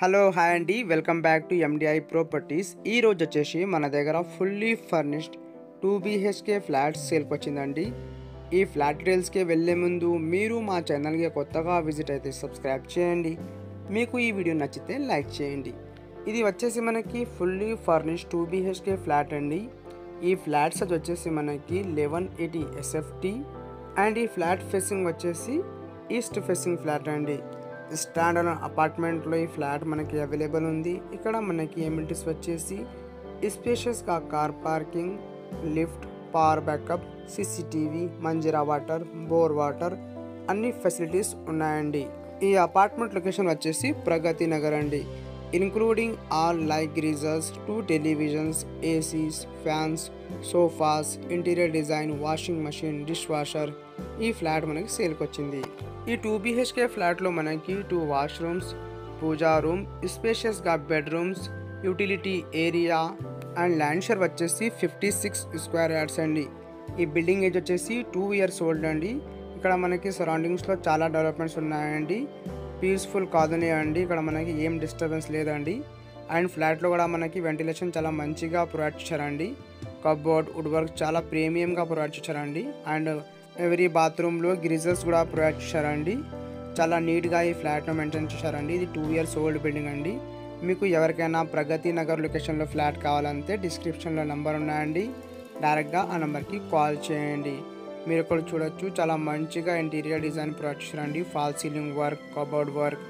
Hello hi అండి, welcome back to MDI properties. ఈ రోజు వచ్చేసి మన దగ్గర ఫుల్లీ ఫర్నిష్డ్ 2 BHK ఫ్లాట్ సేల్కి వచ్చిందండి. ఈ ఫ్లాట్ డీటెయిల్స్కి వెళ్ళే ముందు మీరు మా ఛానల్కి కొత్తగా విజిట్ అయితే సబ్స్క్రైబ్ చేయండి. మీకు ఈ వీడియో నచ్చితే లైక్ చేయండి. ఇది వచ్చేసి మనకి ఫుల్లీ ఫర్నిష్డ్ 2 BHK ఫ్లాట్ అండి. ఈ ఫ్లాట్ సైజ్ వచ్చేసి మనకి 1180 SFT అండ్ ఈ ఫ్లాట్ ఫేసింగ్ వచ్చేసి ఈస్ట్ ఫేసింగ్ ఫ్లాట్ అండి. స్టాండర్డ్ అపార్ట్మెంట్లో ఈ ఫ్లాట్ మనకి అవైలబుల్ ఉంది. ఇక్కడ మనకి ఎమ్యూనిటీస్ వచ్చేసి స్పేషియస్గా car parking, lift, power backup, CCTV, Manjira water, bore water అన్ని ఫెసిలిటీస్ ఉన్నాయండి. ఈ అపార్ట్మెంట్ లొకేషన్ వచ్చేసి ప్రగతి నగర్ అండి. Including all like geysers, 2 televisions, ACs, fans, sofas, interior design, washing machine, dish washer ఈ ఫ్లాట్ మనకి సేల్కి వచ్చింది. ఈ 2 BHK ఫ్లాట్లో మనకి 2 వాష్రూమ్స్, పూజా రూమ్, స్పేషియస్గా bedrooms, utility area and land share వచ్చేసి 56 స్క్వేర్ యార్డ్స్ అండి. ఈ బిల్డింగ్ ఏజ్ వచ్చేసి 2 years ఓల్డ్ అండి. ఇక్కడ మనకి సరౌండింగ్స్లో చాలా డెవలప్మెంట్స్ ఉన్నాయండి. పీస్ఫుల్ కాలనీ అండి. ఇక్కడ మనకి ఏం డిస్టర్బెన్స్ లేదండి. అండ్ ఫ్లాట్లో కూడా మనకి వెంటిలేషన్ చాలా మంచిగా ప్రొవైడ్ చేశారండి. కబోర్డ్, వుడ్ వర్క్ చాలా ప్రీమియంగా ప్రొవైడ్ చేశారండి. అండ్ ఎవరీ బాత్రూంలో గ్రీజర్స్ కూడా ప్రొవైడ్ చేశారండి. చాలా నీట్గా ఈ ఫ్లాట్ను మెయింటైన్ చేశారండి. ఇది 2 years ఓల్డ్ బిల్డింగ్ అండి. మీకు ఎవరికైనా ప్రగతి నగర్ లొకేషన్లో ఫ్లాట్ కావాలంటే డిస్క్రిప్షన్లో నెంబర్ ఉన్నాయండి. డైరెక్ట్గా ఆ నెంబర్కి కాల్ చేయండి. మీరు ఇక్కడ చూడొచ్చు, చాలా మంచిగా ఇంటీరియర్ డిజైన్ ప్రొవైడ్ చేశారండి. Fall ceiling work, cupboard work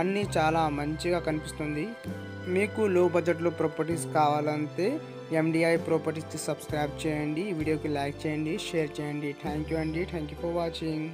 అన్నీ చాలా మంచిగా కనిపిస్తుంది. మీకు లో బడ్జెట్లో ప్రాపర్టీస్ కావాలంటే ఎండిఐ ప్రాపర్టీస్కి సబ్స్క్రైబ్ చేయండి. ఈ వీడియోకి లైక్ చేయండి, షేర్ చేయండి. థ్యాంక్ యూ అండి. Thank you for watching.